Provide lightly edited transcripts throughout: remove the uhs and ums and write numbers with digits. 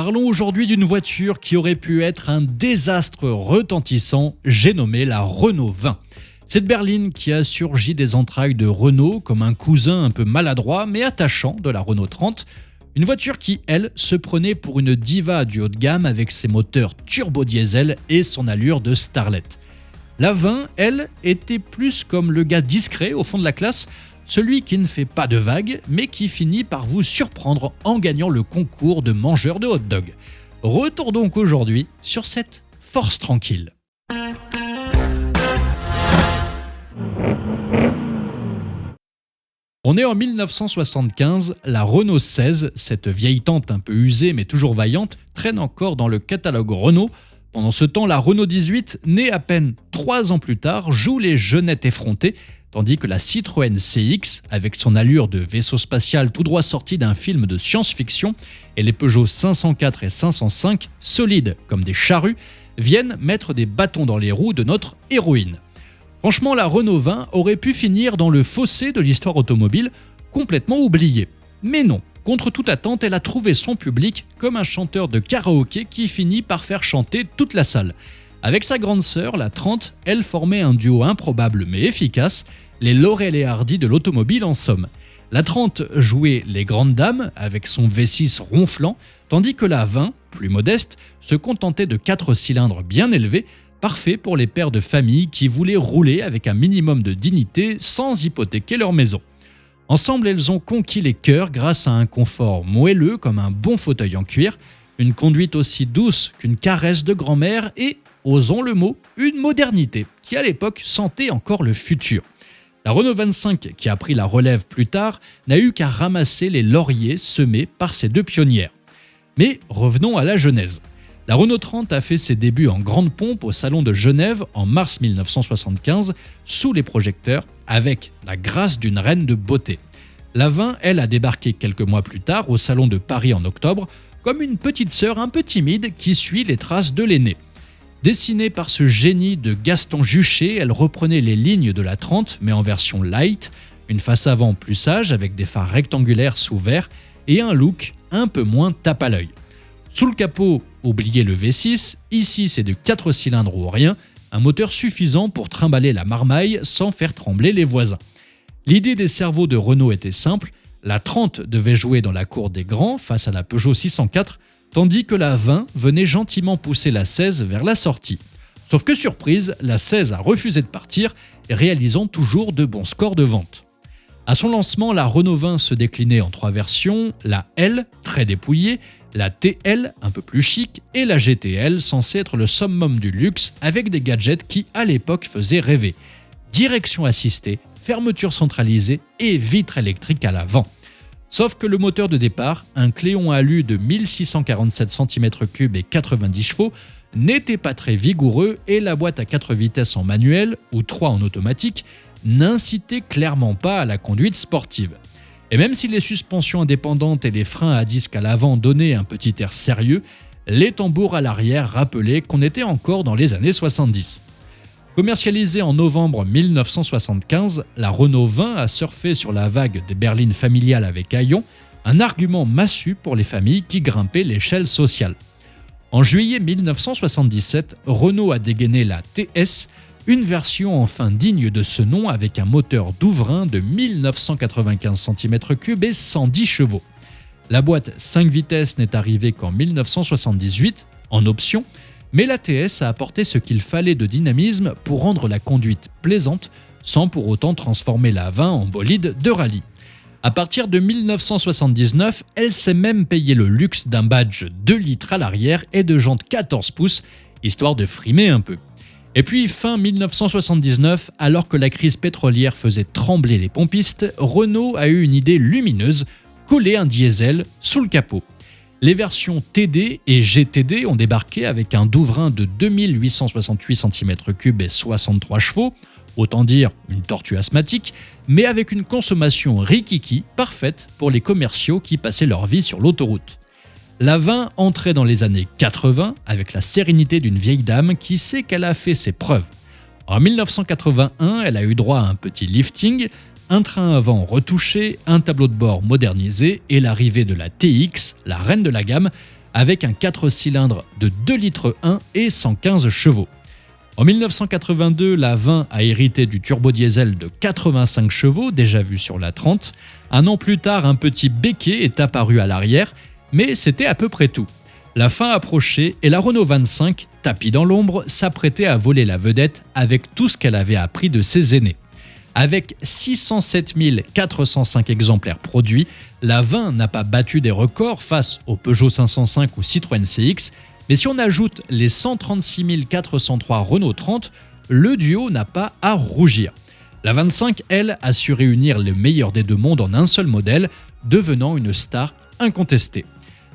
Parlons aujourd'hui d'une voiture qui aurait pu être un désastre retentissant, j'ai nommé la Renault 20. Cette berline qui a surgi des entrailles de Renault comme un cousin un peu maladroit mais attachant de la Renault 30. Une voiture qui, elle, se prenait pour une diva du haut de gamme avec ses moteurs turbo-diesel et son allure de starlet. La 20, elle, était plus comme le gars discret au fond de la classe, celui qui ne fait pas de vagues, mais qui finit par vous surprendre en gagnant le concours de mangeur de hot-dog. Retour donc aujourd'hui sur cette force tranquille. On est en 1975, la Renault 16, cette vieille tante un peu usée mais toujours vaillante, traîne encore dans le catalogue Renault. Pendant ce temps, la Renault 18, née à peine 3 ans plus tard, joue les jeunettes effrontées, tandis que la Citroën CX, avec son allure de vaisseau spatial tout droit sorti d'un film de science-fiction, et les Peugeot 504 et 505, solides comme des charrues, viennent mettre des bâtons dans les roues de notre héroïne. Franchement, la Renault 20 aurait pu finir dans le fossé de l'histoire automobile, complètement oubliée. Mais non, contre toute attente, elle a trouvé son public comme un chanteur de karaoké qui finit par faire chanter toute la salle. Avec sa grande sœur, la 30, elle formait un duo improbable mais efficace, les Laurel et Hardy de l'automobile en somme. La 30 jouait les grandes dames avec son V6 ronflant, tandis que la 20, plus modeste, se contentait de 4 cylindres bien élevés, parfait pour les pères de famille qui voulaient rouler avec un minimum de dignité sans hypothéquer leur maison. Ensemble, elles ont conquis les cœurs grâce à un confort moelleux comme un bon fauteuil en cuir, une conduite aussi douce qu'une caresse de grand-mère et, osons le mot, une modernité qui à l'époque sentait encore le futur. La Renault 25, qui a pris la relève plus tard, n'a eu qu'à ramasser les lauriers semés par ces deux pionnières. Mais revenons à la genèse. La Renault 30 a fait ses débuts en grande pompe au Salon de Genève en mars 1975, sous les projecteurs, avec la grâce d'une reine de beauté. La 20, elle, a débarqué quelques mois plus tard au Salon de Paris en octobre, comme une petite sœur un peu timide qui suit les traces de l'aîné. Dessinée par ce génie de Gaston Juchet, elle reprenait les lignes de la 30, mais en version light, une face avant plus sage avec des phares rectangulaires sous verre et un look un peu moins tape à l'œil. Sous le capot, oubliez le V6, ici c'est de 4 cylindres ou rien, un moteur suffisant pour trimballer la marmaille sans faire trembler les voisins. L'idée des cerveaux de Renault était simple, la 30 devait jouer dans la cour des grands face à la Peugeot 604, tandis que la 20 venait gentiment pousser la 16 vers la sortie. Sauf que surprise, la 16 a refusé de partir, réalisant toujours de bons scores de vente. À son lancement, la Renault 20 se déclinait en 3 versions, la L, très dépouillée, la TL, un peu plus chic, et la GTL, censée être le summum du luxe, avec des gadgets qui, à l'époque, faisaient rêver. Direction assistée, fermeture centralisée et vitres électriques à l'avant. Sauf que le moteur de départ, un Cléon Alu de 1647 cm3 et 90 chevaux, n'était pas très vigoureux et la boîte à 4 vitesses en manuel, ou 3 en automatique, n'incitait clairement pas à la conduite sportive. Et même si les suspensions indépendantes et les freins à disque à l'avant donnaient un petit air sérieux, les tambours à l'arrière rappelaient qu'on était encore dans les années 70. Commercialisée en novembre 1975, la Renault 20 a surfé sur la vague des berlines familiales avec haillons, un argument massu pour les familles qui grimpaient l'échelle sociale. En juillet 1977, Renault a dégainé la TS, une version enfin digne de ce nom avec un moteur Douvrin de 1995 cm3 et 110 chevaux. La boîte 5 vitesses n'est arrivée qu'en 1978, en option, mais la TS a apporté ce qu'il fallait de dynamisme pour rendre la conduite plaisante, sans pour autant transformer la 20 en bolide de rallye. À partir de 1979, elle s'est même payé le luxe d'un badge 2 litres à l'arrière et de jantes 14 pouces, histoire de frimer un peu. Et puis, fin 1979, alors que la crise pétrolière faisait trembler les pompistes, Renault a eu une idée lumineuse, coller un diesel sous le capot. Les versions TD et GTD ont débarqué avec un Douvrin de 2868 cm3 et 63 chevaux, autant dire une tortue asthmatique, mais avec une consommation rikiki parfaite pour les commerciaux qui passaient leur vie sur l'autoroute. La 20 entrait dans les années 80 avec la sérénité d'une vieille dame qui sait qu'elle a fait ses preuves. En 1981, elle a eu droit à un petit lifting, un train avant retouché, un tableau de bord modernisé et l'arrivée de la TX, la reine de la gamme, avec un 4 cylindres de 2 litres 1 et 115 chevaux. En 1982, la 20 a hérité du turbo-diesel de 85 chevaux, déjà vu sur la 30. Un an plus tard, un petit béquet est apparu à l'arrière, mais c'était à peu près tout. La fin approchait et la Renault 25, tapie dans l'ombre, s'apprêtait à voler la vedette avec tout ce qu'elle avait appris de ses aînés. Avec 607 405 exemplaires produits, la 20 n'a pas battu des records face au Peugeot 505 ou Citroën CX, mais si on ajoute les 136 403 Renault 30, le duo n'a pas à rougir. La 25, elle, a su réunir le meilleur des deux mondes en un seul modèle, devenant une star incontestée.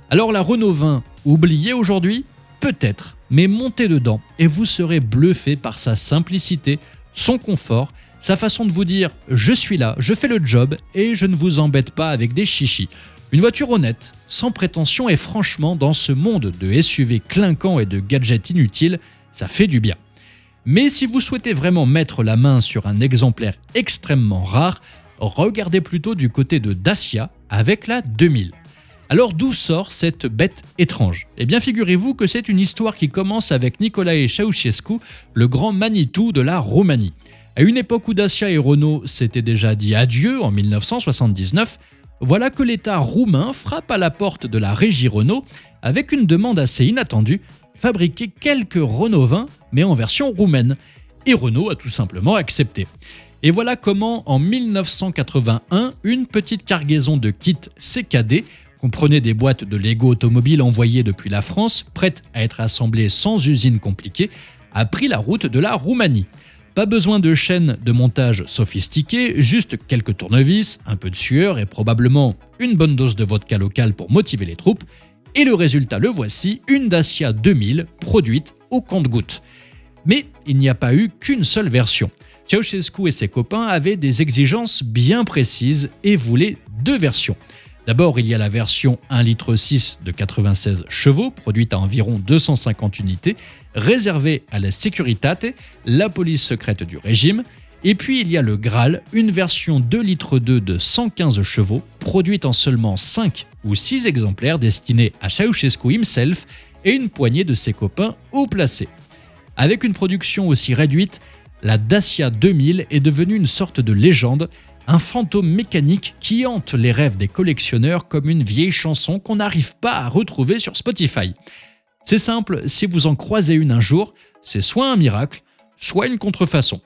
Alors la Renault 20, oubliée aujourd'hui ? Peut-être, mais montez dedans et vous serez bluffé par sa simplicité, son confort, sa façon de vous dire « je suis là, je fais le job et je ne vous embête pas avec des chichis ». Une voiture honnête, sans prétention et franchement, dans ce monde de SUV clinquants et de gadgets inutiles, ça fait du bien. Mais si vous souhaitez vraiment mettre la main sur un exemplaire extrêmement rare, regardez plutôt du côté de Dacia avec la 2000. Alors d'où sort cette bête étrange ? Eh bien figurez-vous que c'est une histoire qui commence avec Nicolae Ceausescu, le grand Manitou de la Roumanie. À une époque où Dacia et Renault s'étaient déjà dit adieu en 1979, voilà que l'État roumain frappe à la porte de la régie Renault avec une demande assez inattendue, fabriquer quelques Renault 20 mais en version roumaine. Et Renault a tout simplement accepté. Et voilà comment en 1981, une petite cargaison de kits CKD comprenait des boîtes de Lego automobile envoyées depuis la France, prêtes à être assemblées sans usine compliquée, a pris la route de la Roumanie. Pas besoin de chaînes de montage sophistiquées, juste quelques tournevis, un peu de sueur et probablement une bonne dose de vodka local pour motiver les troupes. Et le résultat, le voici, une Dacia 2000 produite au compte-gouttes. Mais il n'y a pas eu qu'une seule version. Ceausescu et ses copains avaient des exigences bien précises et voulaient deux versions. D'abord, il y a la version 1,6 litre de 96 chevaux, produite à environ 250 unités, réservée à la Securitate, la police secrète du régime. Et puis, il y a le Graal, une version 2,2 litres de 115 chevaux, produite en seulement 5 ou 6 exemplaires destinés à Ceausescu himself et une poignée de ses copains haut placés. Avec une production aussi réduite, la Dacia 2000 est devenue une sorte de légende, un fantôme mécanique qui hante les rêves des collectionneurs comme une vieille chanson qu'on n'arrive pas à retrouver sur Spotify. C'est simple, si vous en croisez une un jour, c'est soit un miracle, soit une contrefaçon.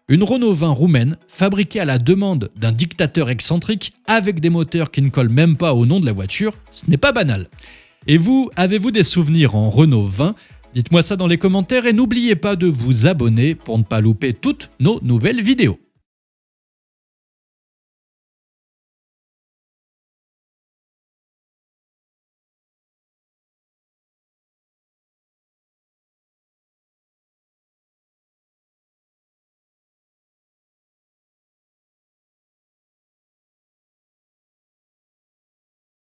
Une Renault 20 roumaine, fabriquée à la demande d'un dictateur excentrique avec des moteurs qui ne collent même pas au nom de la voiture, ce n'est pas banal. Et vous, avez-vous des souvenirs en Renault 20 ? Dites-moi ça dans les commentaires et n'oubliez pas de vous abonner pour ne pas louper toutes nos nouvelles vidéos.